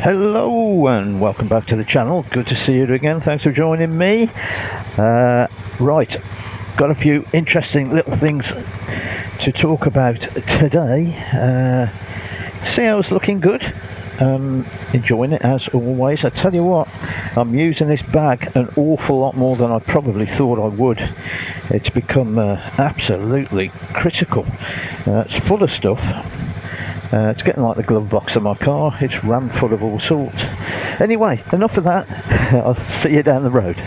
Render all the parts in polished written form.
Hello and welcome back to the channel. Good to see you again. Thanks for joining me. Right, got a few interesting little things to talk about today. CL's looking good. Enjoying it as always. I tell you what, I'm using this bag an awful lot more than I probably thought I would. It's become absolutely critical. It's full of stuff. It's getting like the glove box of my car. It's rammed full of all sorts. Anyway, enough of that. I'll see you down the road.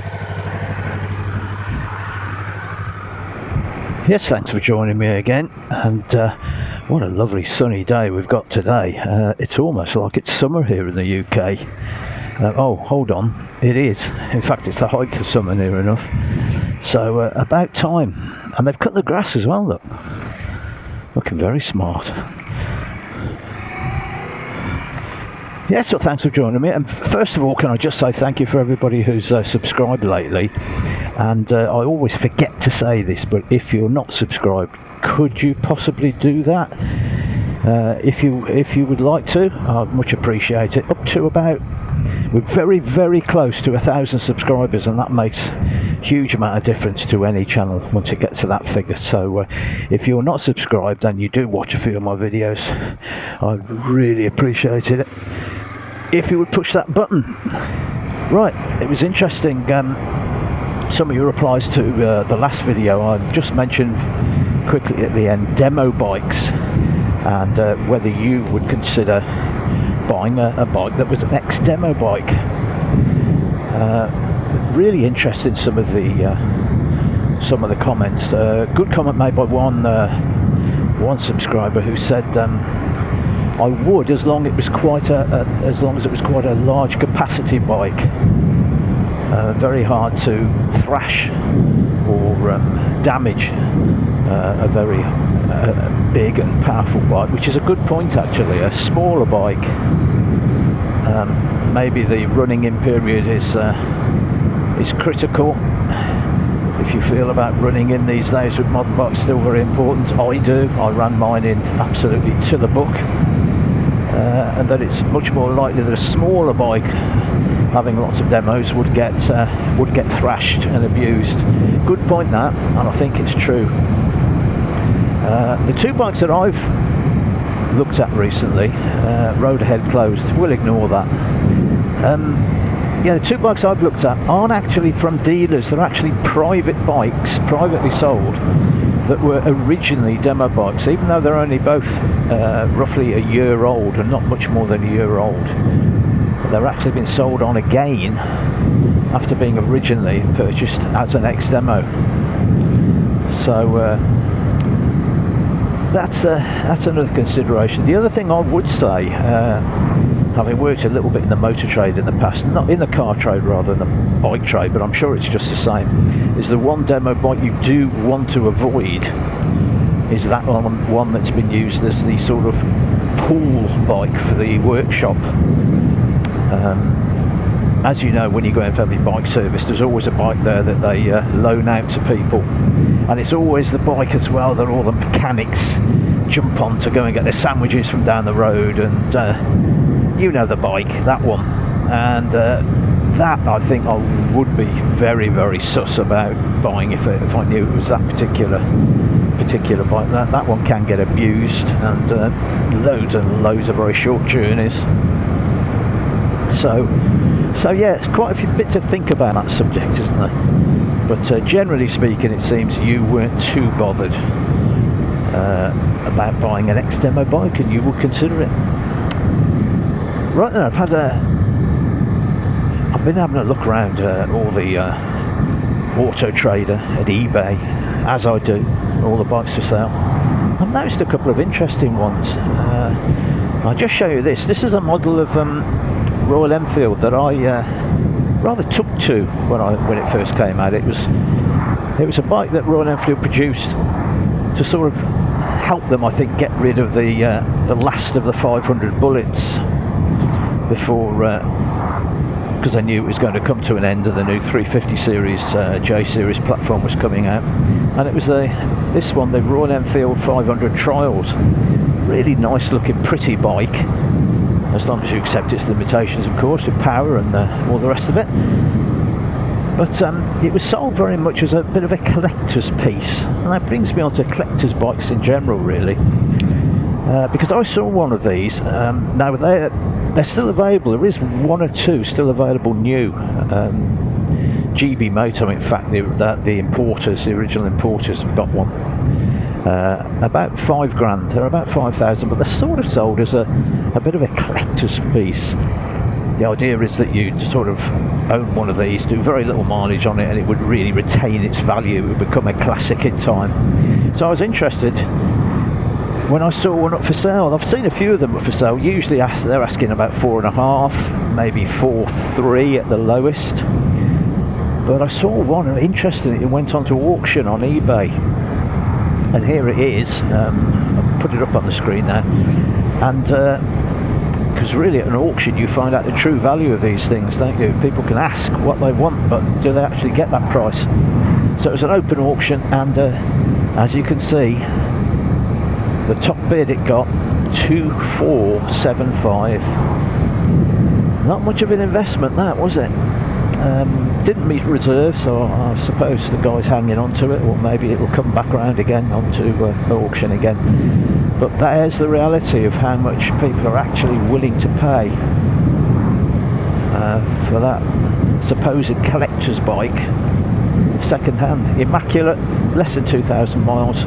Yes, thanks for joining me again. And what a lovely sunny day we've got today. It's almost like it's summer here in the UK. Oh, hold on. It is. In fact, it's the height of summer near enough. So about time. And they've cut the grass as well, look. Looking very smart. Yes, well, thanks for joining me. And first of all, can I just say thank you for everybody who's subscribed lately. And I always forget to say this, but if you're not subscribed, could you possibly do that? If you would like to, I'd much appreciate it. Up to about, we're very, very close to 1,000 subscribers, and that makes a huge amount of difference to any channel once it gets to that figure. So if you're not subscribed and you do watch a few of my videos, I'd really appreciate it if you would push that button. Right, it was interesting, some of your replies to the last video. I just mentioned quickly at the end demo bikes, and whether you would consider buying a bike that was an ex-demo bike. Really interested in some of the comments. Good comment made by one subscriber who said, I would, as long as it was quite a large capacity bike. Very hard to thrash or damage a very big and powerful bike, which is a good point actually. A smaller bike, maybe the running in period is critical. If you feel about running in these days with modern bikes, still very important. I do. I ran mine in absolutely to the book. And that it's much more likely that a smaller bike having lots of demos would get thrashed and abused. Good point that, and I think it's true. The two bikes that I've looked at recently, road ahead closed, we'll ignore that. Yeah, the two bikes I've looked at aren't actually from dealers. They're actually private bikes, privately sold, that were originally demo bikes, even though they're only both roughly a year old and not much more than a year old. They're actually been sold on again after being originally purchased as an ex-demo. So that's another consideration. The other thing I would say, having worked a little bit in the motor trade in the past, not in the car trade rather than the bike trade, but I'm sure it's just the same, is the one demo bike you do want to avoid is that one that's been used as the sort of pool bike for the workshop. As you know, when you go in for every bike service, there's always a bike there that they loan out to people, and it's always the bike as well that all the mechanics jump on to go and get their sandwiches from down the road, and you know the bike, that one. And that I think I would be very, very sus about buying if I knew it was that particular bike. That one can get abused, and loads and loads of very short journeys. So yeah, it's quite a few bits to think about that subject, isn't there? But generally speaking, it seems you weren't too bothered about buying an ex-demo bike, and you would consider it. Right then, I've been having a look around all the Auto Trader at eBay, as I do, all the bikes for sale. I've noticed a couple of interesting ones. I'll just show you this. This is a model of Royal Enfield that I rather took to when it first came out. It was a bike that Royal Enfield produced to sort of help them, I think, get rid of the last of the 500 bullets before, because I knew it was going to come to an end and the new 350 series J series platform was coming out, and it was this one, the Royal Enfield 500 Trials. Really nice looking, pretty bike. as long as you accept its limitations, of course, with power and all the rest of it. But it was sold very much as a bit of a collector's piece, and that brings me on to collector's bikes in general, really. Because I saw one of these. Now they're still available. There is one or two still available new. GB Moto, in fact, the importers, the original importers, have got one. About £5,000. They're about 5,000, but they're sort of sold as a bit of a collector's piece. The idea is that you sort of own one of these, do very little mileage on it, and it would really retain its value. It would become a classic in time. So I was interested when I saw one up for sale. I've seen a few of them up for sale. Usually they're asking about 4.5, maybe 4.3 at the lowest. But I saw one interesting. It went onto auction on eBay, and here it is. I'll put it up on the screen now. And because really at an auction you find out the true value of these things, don't you? People can ask what they want, but do they actually get that price? So it was an open auction, and as you can see, the top bid it got 2,475. Not much of an investment, that, was it? Didn't meet reserve, so I suppose the guy's hanging on to it, or maybe it will come back around again onto auction again. But there's the reality of how much people are actually willing to pay for that supposed collector's bike, second hand, immaculate, less than 2,000 miles.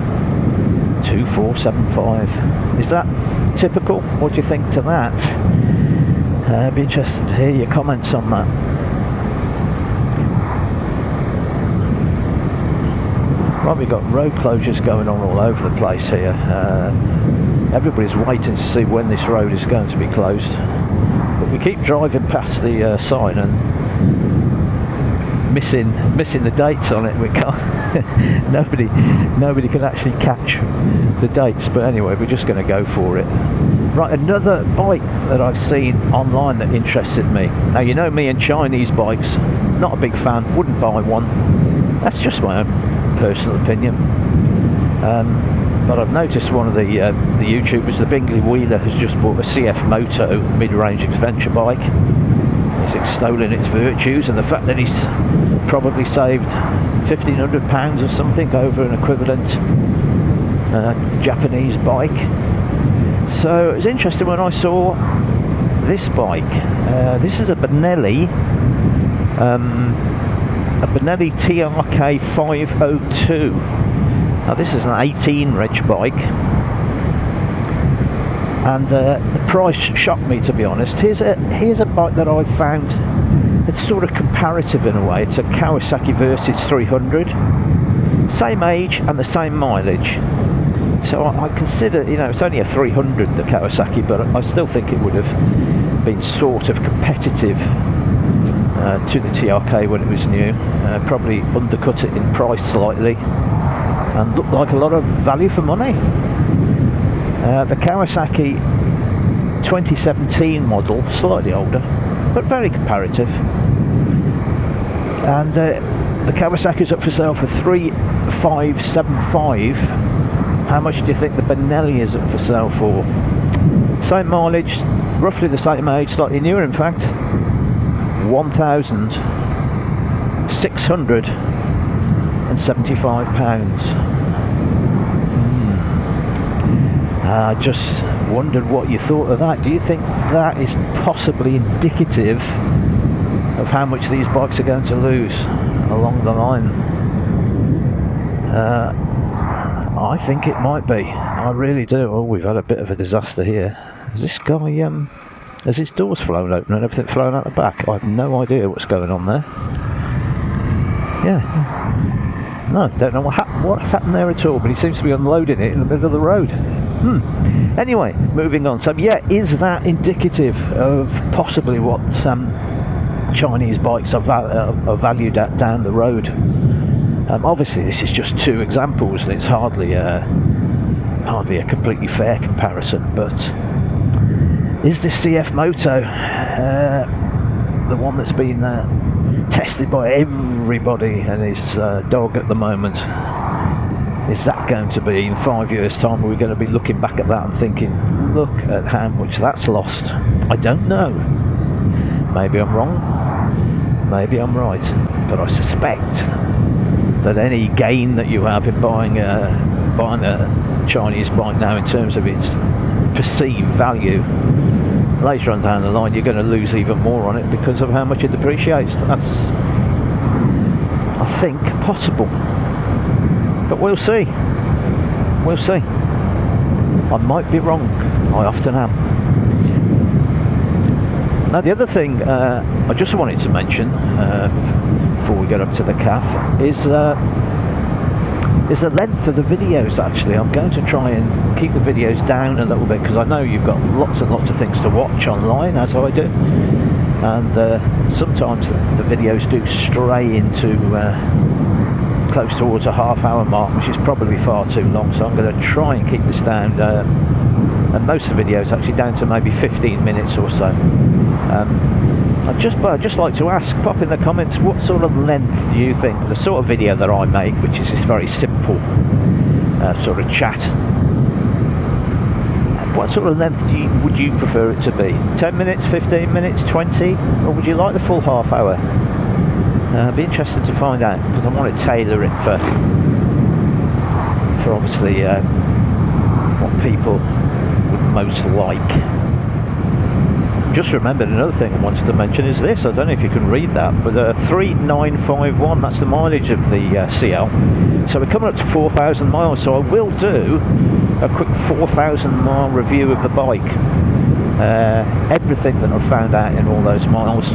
2,475. Is that typical? What do you think to that? I'd be interested to hear your comments on that. Right, we've got road closures going on all over the place here. Everybody's waiting to see when this road is going to be closed. But we keep driving past the sign and missing the dates on it. We can't. nobody can actually catch the dates. But anyway, we're just going to go for it. Right, another bike that I've seen online that interested me. Now, you know me and Chinese bikes, not a big fan, wouldn't buy one. That's just my own personal opinion. But I've noticed one of the YouTubers, the Bingley Wheeler, has just bought a CF Moto mid-range adventure bike. He's extolling its virtues and the fact that he's probably saved £1,500 or something over an equivalent Japanese bike. So it was interesting when I saw this bike. This is a Benelli TRK 502. Now this is an 18 reg bike, and the price shocked me, to be honest. Here's a bike that I found, it's sort of comparative in a way. It's a Kawasaki Versys 300, same age and the same mileage. So I consider, you know, it's only a 300, the Kawasaki, but I still think it would have been sort of competitive to the TRK when it was new. Probably undercut it in price slightly, and looked like a lot of value for money. The Kawasaki 2017 model, slightly older, but very comparative. And the Kawasaki's up for sale for 3,575. How much do you think the Benelli is up for sale for? Same mileage, roughly the same age, slightly newer in fact. £1,675. I just wondered what you thought of that. Do you think that is possibly indicative of how much these bikes are going to lose along the line? I think it might be. I really do. Oh, we've had a bit of a disaster here. Has this guy, has his doors flown open and everything flown out the back? I have no idea what's going on there. Yeah. No, don't know what's happened there at all, but he seems to be unloading it in the middle of the road. Anyway, moving on. So yeah, is that indicative of possibly what Chinese bikes are valued at down the road? Obviously this is just two examples, and it's hardly a completely fair comparison, but is this CF Moto the one that's been tested by everybody and his dog at the moment? Is that going to be in 5 years' time? Are we going to be looking back at that and thinking, look at how much that's lost? I don't know. Maybe I'm wrong, maybe I'm right, but I suspect that any gain that you have in buying a Chinese bike now in terms of its perceived value, later on down the line you're going to lose even more on it because of how much it depreciates. That's, I think, possible. But we'll see. We'll see. I might be wrong. I often am. Now the other thing I just wanted to mention before we get up to the CAF is the length of the videos. Actually, I'm going to try and keep the videos down a little bit because I know you've got lots and lots of things to watch online, as I do, and sometimes the videos do stray into close towards a half-hour mark, which is probably far too long. So I'm going to try and keep this down, and most of the videos actually down to maybe 15 minutes or so. I'd just like to ask, pop in the comments, what sort of length do you think, the sort of video that I make, which is this very simple sort of chat, what sort of length would you prefer it to be? 10 minutes, 15 minutes, 20, or would you like the full half hour? I'd be interested to find out, because I want to tailor it for obviously what people would most like. Just remembered another thing I wanted to mention is this. I don't know if you can read that, but 3951, that's the mileage of the CL. So we're coming up to 4,000 miles, so I will do a quick 4,000 mile review of the bike. Everything that I've found out in all those miles.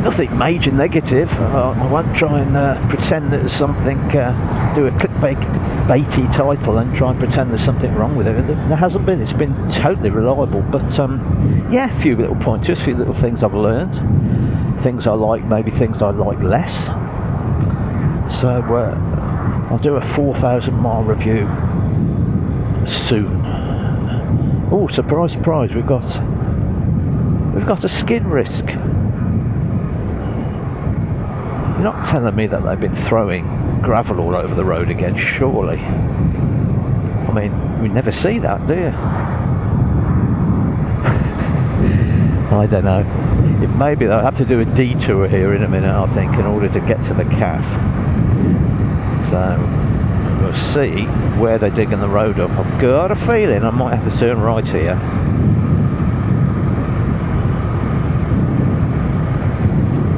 Nothing major negative. I won't try and pretend that there's something, do a clickbaity title and try and pretend there's something wrong with it. There hasn't been. It's been totally reliable. But yeah, a few little pointers, a few little things I've learned, things I like, maybe things I like less. So I'll do a 4,000 mile review soon. Oh, surprise, surprise! We've got a skid risk. You're not telling me that they've been throwing gravel all over the road again, surely? I mean, we never see that, do you? I don't know. Maybe they'll have to do a detour here in a minute, I think, in order to get to the CAF. So we'll see where they're digging the road up. I've got a feeling I might have to turn right here.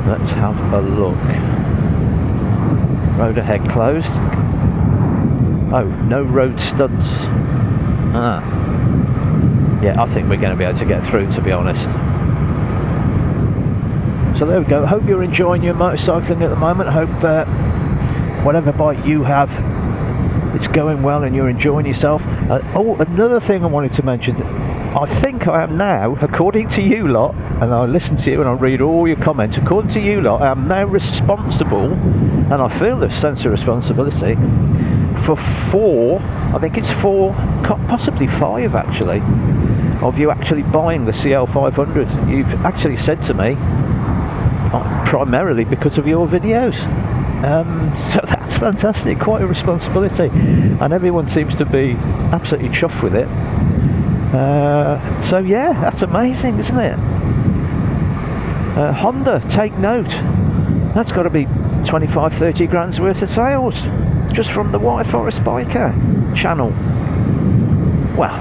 Let's have a look. Road ahead closed. Oh, no road studs. Yeah, I think we're going to be able to get through, to be honest. So there we go. Hope you're enjoying your motorcycling at the moment. Hope whatever bike you have, it's going well and you're enjoying yourself. Oh, another thing I wanted to mention. I think I am now, according to you lot, and I listen to you and I read all your comments, according to you lot, I am now responsible, and I feel this sense of responsibility, for 4, I think it's 4, possibly 5 actually, of you actually buying the CL500. You've actually said to me, primarily because of your videos. So that's fantastic, quite a responsibility, and everyone seems to be absolutely chuffed with it. So yeah, that's amazing, isn't it? Honda, take note. That's got to be 25-30 grand's worth of sales just from the White Forest Biker channel. Well,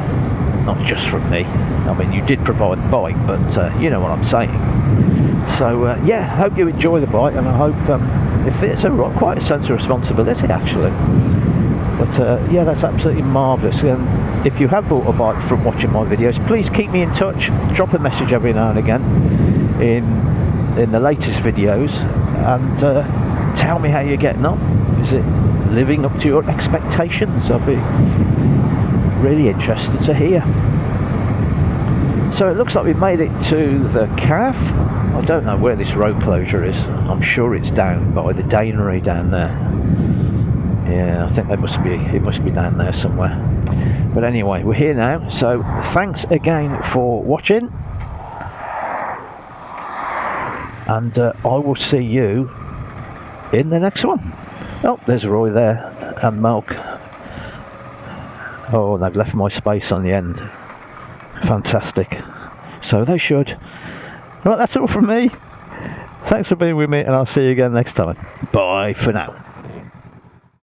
not just from me. I mean, you did provide the bike, but you know what I'm saying. So yeah, hope you enjoy the bike, and I hope it's quite a sense of responsibility actually. But yeah, that's absolutely marvellous. And if you have bought a bike from watching my videos, please keep me in touch. Drop a message every now and again in the latest videos, and tell me how you're getting on. Is it living up to your expectations? I'll be really interested to hear. So it looks like we've made it to the CAF. I don't know where this road closure is. I'm sure it's down by the Danery down there. Yeah, I think it must be down there somewhere. But anyway, we're here now, so thanks again for watching, and I will see you in the next one. Oh, there's Roy there. and milk. Oh, they've left my space on the end. Fantastic. So they should. Right, that's all from me. Thanks for being with me, and I'll see you again next time. Bye for now.